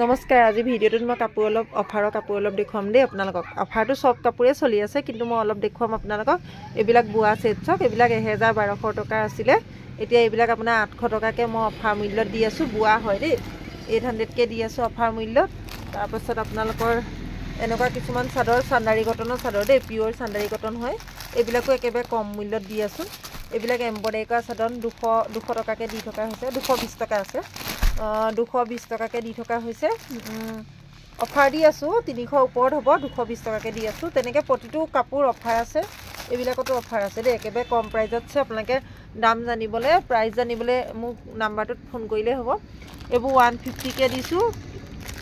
নমস্কাৰ আজি ভিডিঅ'টোত মই কাপোৰ অলপ অফাৰৰ কাপোৰ অলপ দেখুৱাম দেই আপোনালোকক অফাৰটো সব কাপোৰে চলি আছে কিন্তু মই অলপ দেখুৱাম আপোনালোকক এইবিলাক বুৱা সেট চক এইবিলাক 1200 টকা আছিল এতিয়া এইবিলাক আপোনাৰ 800 টকাকে মই অফাৰ মূল্যত দি আছো বুৱা হয় দেই 800 কে দি আছো অফাৰ মূল্যত তাৰ পাছত আপোনালোকৰ এনেকুৱা কিছুমান চাদৰ সান্দাৰী কটনৰ চাদৰ দেই পিওৰ সান্দাৰী কটন হয় এইবিলাকো একেবাৰে কম মূল্যত দি আছো এইবিলাক এমব্ৰইডাৰী কৰা চাদৰ 200 টকাকে দি থকা হৈছে 220 টকা আছে 220 টকাকে দি থকা হৈছে অফাৰ দি আছো 300 ওপৰত হ'ব 220 টকাকে দি আছো তেনেকে প্ৰতিটো কাপোৰ অফাৰ আছে এইবিলাকতো অফাৰ আছে দেই একেবাৰে কম প্ৰাইজত আছে আপোনালোকে দাম জানিবলে প্ৰাইস জানিবলে মোক নাম্বাৰটোত ফোন কৰিলে হ'ব এবোৰ 150 কে দিছো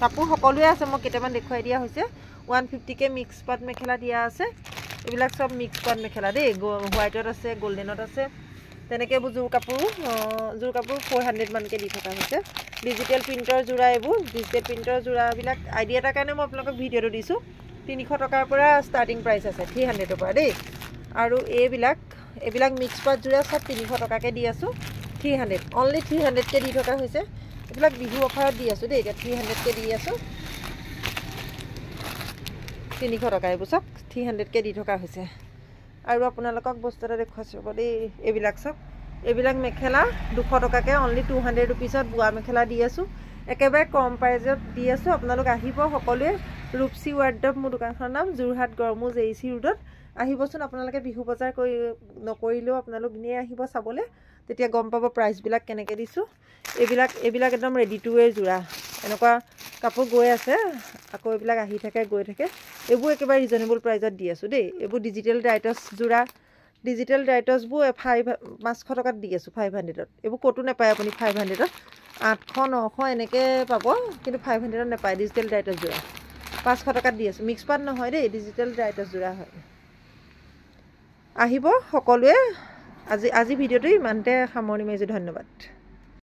কাপোৰ সকলোৱে আছে মই কেটামান দেখুৱাই দিয়া হৈছে 150 কে মিক্স পাট মেখেলা দিয়া আছে এইবিলাক সব মিক্স পাট মেখেলা দেই হোৱাইটত আছে গোল্ডেনত আছে তেনেকে বুজুৰ কাপোৰ 400 মান কে দি থকা হৈছে ডিজিটেল প্ৰিন্টৰ জোৰা এবোৰ ডিজিটেল প্ৰিন্টৰ জোৰা বিলাক আইডিয়া এটা কাৰণে মই আপোনালোকক ভিডিঅটো দিছো 300 টকাৰ পৰা ষ্টাৰ্টিং প্ৰাইস আছে 300 ৰ পৰা দেই আৰু এইবিলাক মিক্স পাট জোৰা সব 300 টকাকে দি আছো 300 অনলি 300 কে দি থকা হৈছে এইবিলাক বিহু অফাৰত দি আছো দেই 300 কে দি আছো 300 টকা এইবোৰ সব 300 কে দি থকা হৈছে আৰু আপোনালোকক বস্তু এটা দেখুৱাছো দেই এইবিলাক মেখেলা 200 টকাকে অনলি 200 रुपीसত বুৱা মেখেলা দি আছো একেবাৰে কম প্ৰাইজত দি আছো আপোনালোক আহিব সকলোৱে ৰূপসী ৱাৰ্ডব মোৰ দোকানখনৰ নাম জুৰহাট গৰমুজ এসি ৰোডত আহিবচোন আপোনালোকে বিহু বজাৰ কৰি নকৰিলেও আপোনালোক নিয়ে আহিব চাবলে তেতিয়া গম পাব প্ৰাইস বিলাক কেনেকে দিছো এইবিলাক একদম ৰেডি টু ওয়্যাৰ জোৰা এনেকুৱা কাপোৰ গৈ আছে আকৌ এইবিলাক আহি থাকে গৈ থাকে এইবোৰ একেবাৰে ৰিজনেবল প্ৰাইজত দি আছো দেই এইবোৰ ডিজিটেল ডাইটছ জোৰা ডিজিটেল ডাইটছ বু 500 টকাত দি আছো 500ত এইবোৰ কতো নাপায় আপুনি 500ত 800 900 এনেকে পাব কিন্তু 500ত নাপায় ডিজিটেল ডাইটছ জোৰা 500 টকাত দি আছো মিক্স পাট নহয় দেই ডিজিটেল ডাইটছ জোৰা হয় আহিব সকলোৱে আজি ভিডিঅটো ইমানতে সামৰণি মাৰিছো ধন্যবাদ